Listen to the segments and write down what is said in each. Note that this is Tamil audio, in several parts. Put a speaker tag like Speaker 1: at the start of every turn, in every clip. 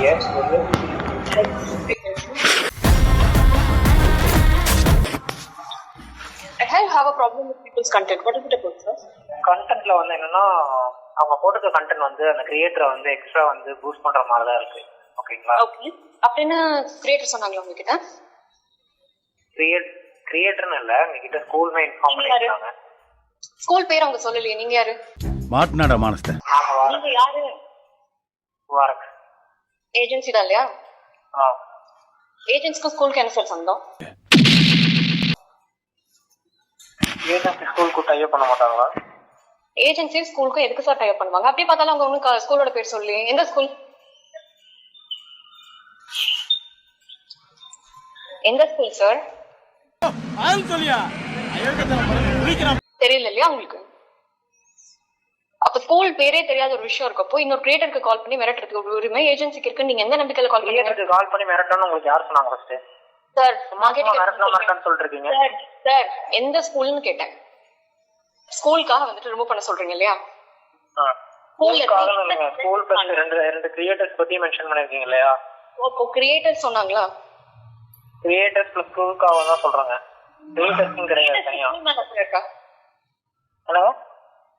Speaker 1: Yes, बोलो.
Speaker 2: I have a problem with people's content. What is it about, sir?
Speaker 1: கண்டென்ட்ல வந்து என்னன்னா அவங்க போட்டுக்க கண்டென்ட் வந்து அந்த கிரியேட்டரை வந்து எக்ஸ்ட்ரா வந்து பூஸ்ட் பண்ற மாதிரி தான் இருக்கு. ஓகேங்களா?
Speaker 2: ஓகே. அப்படின்னு கிரியேட்டர் சொன்னாங்களா உங்ககிட்ட?
Speaker 1: கிரியேட்டர்னு இல்ல, உங்ககிட்ட ஸ்கூல்ல இன்ஃபார்ம் பண்ணிருக்காங்க.
Speaker 2: ஸ்கூல் பேர் அவங்க சொல்லலையே. நீங்க யாரு?
Speaker 3: மாட்னாடா மானஸ்த.
Speaker 2: நீங்க யாரு?
Speaker 1: வாரக்.
Speaker 2: ஏஜென்சி தான் இல்லையா? ஏஜென்சிக்கு ஸ்கூலுக்கு என்ன சார் சம்பந்தம்?
Speaker 1: ஏஜென்சி ஸ்கூலுக்கு டைப் பண்ண மாட்டாங்களா?
Speaker 2: ஏஜென்சி ஸ்கூலுக்கு எதுக்கு சார் டைப் பண்ணுவாங்க? அப்படியே பார்த்தாலும் அவங்க ஒன்றும் ஸ்கூலோட பேர் சொல்லி. எந்த ஸ்கூல்? எந்த ஸ்கூல் சார்? தெரியல இல்லையா உங்களுக்கு? அப்ப ஸ்கூல் பேரே தெரியாத ஒரு விஷயம் இருக்கப்போ இன்னொரு கிரியேட்டருக்கு கால் பண்ணி மிரட்டுறதுக்கு ஒரு உரிமை ஏஜென்சிக்கு இருக்கு. நீங்க எந்த நம்பிக்கையில கால் பண்ணி
Speaker 1: கால் பண்ணி மிரட்டணும் உங்களுக்கு யார் சொன்னாங்க ஃபர்ஸ்ட்?
Speaker 2: சார்
Speaker 1: மிரட்டணும் சொல்றீங்க.
Speaker 2: சார் எந்த ஸ்கூல்னு கேட்டேன். ஸ்கூலுக்காக வந்துட்டு ரிமூவ் பண்ண சொல்றீங்க இல்லையா?
Speaker 1: ஸ்கூல் பத்தி ரெண்டு கிரியேட்டர்ஸ் பத்தி மென்ஷன் பண்ணிருக்கீங்க இல்லையா?
Speaker 2: அப்போ கிரியேட்டர் சொன்னாங்களா?
Speaker 1: கிரியேட்டர்ஸ் பிளஸ் ஸ்கூலுக்காக தான் சொல்றாங்க. கிரியேட்டர்ஸ் கிடையாது தனியா. ஹலோ,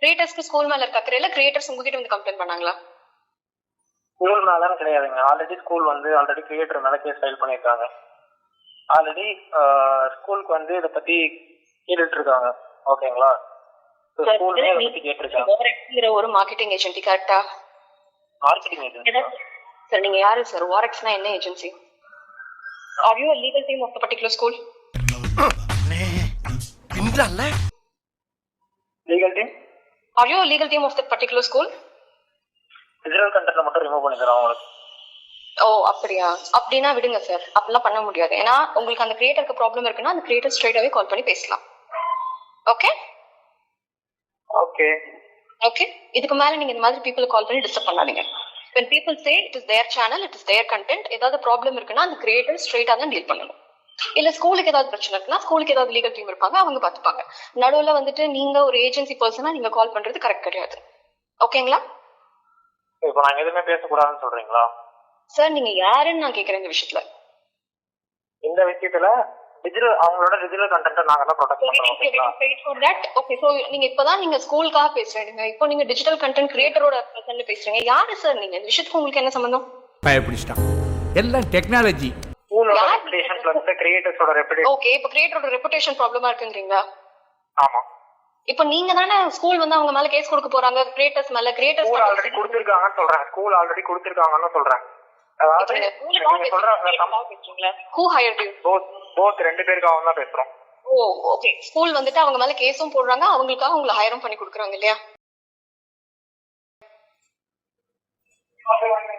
Speaker 2: கிரியேட்டர்ஸ்க்கு ஸ்கூல் மேல இருக்க அக்கறையில கிரியேட்டர்ஸ் உங்ககிட்ட வந்து கம்ப்ளைண்ட் பண்ணாங்களா?
Speaker 1: ஸ்கூல் மேல கிடையாதுங்க. ஆல்ரெடி கிரியேட்டர் மேல கேஸ் ஃபைல் பண்ணிருக்காங்க. ஆல்ரெடி ஸ்கூலுக்கு வந்து இத பத்தி கேட்டுட்டு இருக்காங்க. ஓகேங்களா? ஸ்கூல் இத பத்தி கேட்டிருக்காங்க.
Speaker 2: ஒரு மார்க்கெட்டிங் ஏஜென்சி கரெக்ட்டா?
Speaker 1: மார்க்கெட்டிங் ஏஜென்சி
Speaker 2: சார் நீங்க யாரு சார்? வாரெக்ஸ்னா என்ன agency? Are you a legal team of the particular school?
Speaker 1: Legal team?
Speaker 2: Are you a legal team of that particular school?
Speaker 1: Digital content மட்டும் ரிமூவ் பண்ணி தரோம் உங்களுக்கு.
Speaker 2: ஓ அப்படியா? அப்படின்னா விடுங்க சார். அப்படிலாம் பண்ண முடியாது. ஏன்னா உங்களுக்கு அந்த கிரியேட்டருக்கு ப்ராப்ளம் இருக்குன்னா அந்த கிரியேட்டர் ஸ்ட்ரைட்டாவே கால் பண்ணி பேசலாம். Okay
Speaker 1: okay
Speaker 2: okay. இதுக்கு மேல நீங்க இந்த மாதிரி பீப்புள் கால் பண்ணி டிஸ்டர்ப் பண்ணாதீங்க. when people say it is their channel, it is their content, ஏதாவது ப்ராப்ளம் இருக்குன்னா அந்த கிரியேட்டர் ஸ்ட்ரைட்டா தான் டீல் பண்ணணும். இல்ல ஸ்கூலுக்கு ஏதாவது பிரச்சனை இருக்குன்னா ஸ்கூலுக்கு ஏதாவது லீகல் டீம் இருப்பாங்க, அவங்க பாத்துப்பாங்க. நடுவுல வந்துட்டு நீங்க ஒரு ஏஜென்சி பர்சனா நீங்க கால் பண்றது கரெக்ட் கிடையாது. ஓகேங்களா?
Speaker 1: இப்போ நாங்க எதுவுமே பேசக்கூடாதுன்னு சொல்றீங்களா?
Speaker 2: சார் நீங்க யாருன்னு நான் கேக்குறேன் இந்த விஷயத்துல.
Speaker 1: இந்த விஷயத்துல அவங்களோட டிஜிட்டல் கண்டென்ட் நாங்க தான் ப்ரொடெக்ட் பண்றோம்.
Speaker 2: ஓகே சோ நீங்க இப்பதான் நீங்க ஸ்கூலுக்காக பேசுறீங்க. இப்போ நீங்க டிஜிட்டல் கண்டென்ட் கிரியேட்டரோட பர்சன் பேசுறீங்க. யாரு சார் நீங்க? இந்த விஷயத்துக்கு உங்களுக்கு என்ன சம்பந்தம்?
Speaker 3: பயப்பிடிச்சிட்டான். எல்லாம் டெக்னாலஜி.
Speaker 1: ஸ்கூலோட ரெபுடேஷன் பிளஸ் கிரியேட்டர்ஸோட ரெபுடேஷன்.
Speaker 2: ஓகே இப்போ கிரியேட்டரோட ரெபுடேஷன் ப்ராப்ளமா இருக்குங்கறீங்களா?
Speaker 1: ஆமா.
Speaker 2: இப்போ நீங்க தானே ஸ்கூல் வந்து அவங்க மேல கேஸ் கொடுக்க போறாங்க கிரியேட்டர்ஸ் மேல. கிரியேட்டர்ஸ்
Speaker 1: ஆல்ரெடி கொடுத்திருக்காங்கன்னு சொல்றேன். ஸ்கூல் ஆல்ரெடி கொடுத்திருக்காங்கன்னு சொல்றேன். அதாவது நீங்க சொல்ற
Speaker 2: who hired you?
Speaker 1: both ரெண்டு பேருக்காக தான் பேசுறோம்.
Speaker 2: ஓ ஓகே. ஸ்கூல் வந்துட்டு அவங்க மேல கேஸும் போடுறாங்க, அவங்களுக்காக உங்களை ஹையரும் பண்ணி கொடுக்குறாங்க இல்லையா?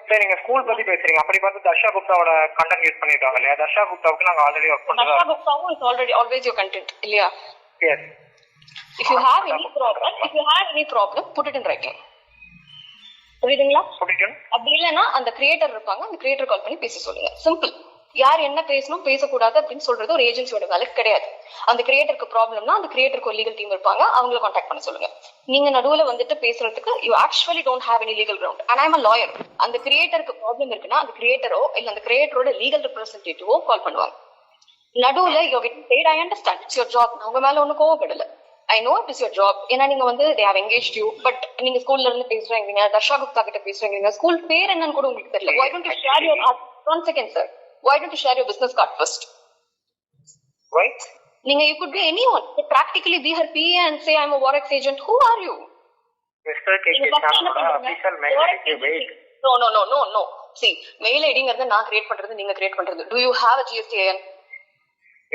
Speaker 1: சரி நீங்க ஸ்கூல் பத்தி பேசுறீங்க. அப்படி பார்த்து தர்ஷா குப்தாவோட கண்டென்ட் யூஸ் பண்ணிருக்காங்க இல்லையா? தர்ஷா குப்தாவுக்கு நாங்க ஆல்ரெடி ஒர்க் பண்றோம்.
Speaker 2: தர்ஷா குப்தாவும் is already always your content இல்லையா?
Speaker 1: Yes.
Speaker 2: if you have any problem put it in writing. புரியுதுங்களா? அப்படி இல்லைன்னா அந்த கிரியேட்டர் இருப்பாங்க, அந்த கிரியேட்டர் கால் பண்ணி பேச சொல்லுங்க. சிம்பிள். யார் என்ன பேசணும் பேசக்கூடாது அப்படின்னு சொல்றது ஒரு ஏஜென்சியோட வேலை கிடையாது. அந்த கிரியேட்டருக்கு ப்ராப்ளம்னா அந்த கிரியேட்டருக்கு ஒரு லீகல் டீம் இருப்பாங்க, அவங்கள கான்டாக்ட் பண்ண சொல்லுங்க. நீங்க நடுவுல வந்துட்டு பேசுறதுக்கு you actually don't have any legal ground. And I am a lawyer. அந்த கிரியேட்டருக்கு ப்ராப்ளம் இருக்குன்னா அந்த கிரியேட்டரோ இல்ல அந்த கிரியேட்டரோட லீகல் ரெப்ரசன்டேட்டிவோ கால் பண்ணுவாங்க. நடுவுல you getting paid. I understand it's your job. உங்க மேல ஒன்னும் கோவப்படல. I know it is your job. ஏன்னா நீங்க வந்து they have engaged you. But நீங்க ஸ்கூல்ல இருந்து பேசுறீங்க, தர்ஷா குப்தா கிட்ட பேசுறீங்க. ஸ்கூல் பேர் என்னன்னு கூட உங்களுக்கு தெரியல. Why don't you share your one second sir? Why don't you share your business card first?
Speaker 1: Why?
Speaker 2: நீங்க you could be anyone. You practically be her PA and say I'm a Warex agent. Who are you?
Speaker 1: Mr. KK channel official mail ID wait.
Speaker 2: No. See, mail IDங்கிறது நான் கிரியேட் பண்றது நீங்க கிரியேட் பண்றது. Do you have a GSTIN?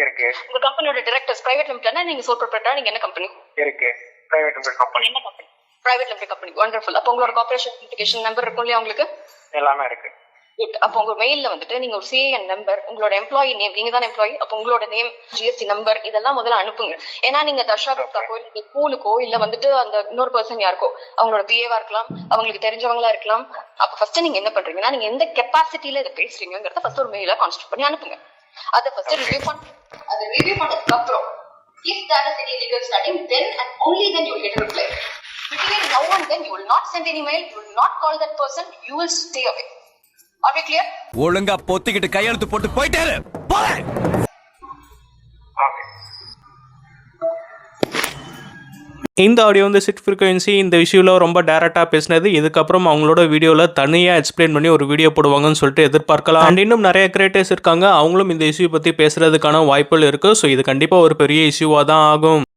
Speaker 1: இருக்கு.
Speaker 2: உங்க கம்பெனியோட டைரக்டர்ஸ் பிரைவேட் லிமிடெட்னா நீங்க சோல் ப்ரொப்ரைட்டரா? நீங்க என்ன கம்பெனி?
Speaker 1: இருக்கு. Private limited company.
Speaker 2: என்ன company? Private limited company. Wonderful. அப்ப உங்களோட கார்ப்பரேஷன் அப்ளிகேஷன் நம்பர் இருக்கும் இல்லையா உங்களுக்கு?
Speaker 1: எல்லாமே இருக்கு.
Speaker 2: குட். அப்போ உங்க மெயில்ல வந்துட்டு நீங்க ஒரு சிஏஎன் நம்பர், உங்களோட எம்ப்ளாயி நேம், நீங்க தான் எம்ப்ளாயி, அப்போ உங்களோட நேம், ஜிஎஸ்டி நம்பர் இதெல்லாம் முதல்ல அனுப்புங்க. ஏன்னா நீங்க தர்ஷா குப்தாக்கோ இல்ல ஸ்கூலுக்கோ இல்ல வந்துட்டு அந்த இன்னொரு பர்சன் யாருக்கோ அவங்களோட பிஏவா இருக்கலாம், அவங்களுக்கு தெரிஞ்சவங்களா இருக்கலாம். அப்ப ஃபர்ஸ்ட் நீங்க என்ன பண்றீங்கன்னா நீங்க எந்த கெப்பாசிட்டியில இதை பேசுறீங்கிறத ஃபர்ஸ்ட் ஒரு மெயில கான்ஸ்டியூட் பண்ணி அனுப்புங்க. அதை ஃபர்ஸ்ட் ரிவ்யூ பண்ணி அதை ரிவ்யூ பண்ணதுக்கு அப்புறம் if that is any legal studying, then and only then you will get a reply. Between now and then you will not send any mail, you will not call that person, you will stay away. Are we clear?
Speaker 4: ஒழுங்கா பொத்திக்கிட்டு கையெழுத்து போட்டு போயிட்டாரு. போறேன்.
Speaker 5: இந்த ஆடியோ வந்து சிட் ஃப்ரீக்வன்சி இந்த இஷ்யூவில் ரொம்ப டேரெக்டாக பேசினது. இதுக்கப்புறம் அவங்களோட வீடியோவில் தனியாக எக்ஸ்பிளைன் பண்ணி ஒரு வீடியோ போடுவாங்கன்னு சொல்லிட்டு எதிர்பார்க்கலாம். அண்ட் இன்னும் நிறைய கிரியேட்டர்ஸ் இருக்காங்க, அவங்களும் இந்த இஷ்யூ பற்றி பேசுகிறதுக்கான வாய்ப்புகள் இருக்குது. ஸோ இது கண்டிப்பாக ஒரு பெரிய இஷ்யூவாக தான் ஆகும்.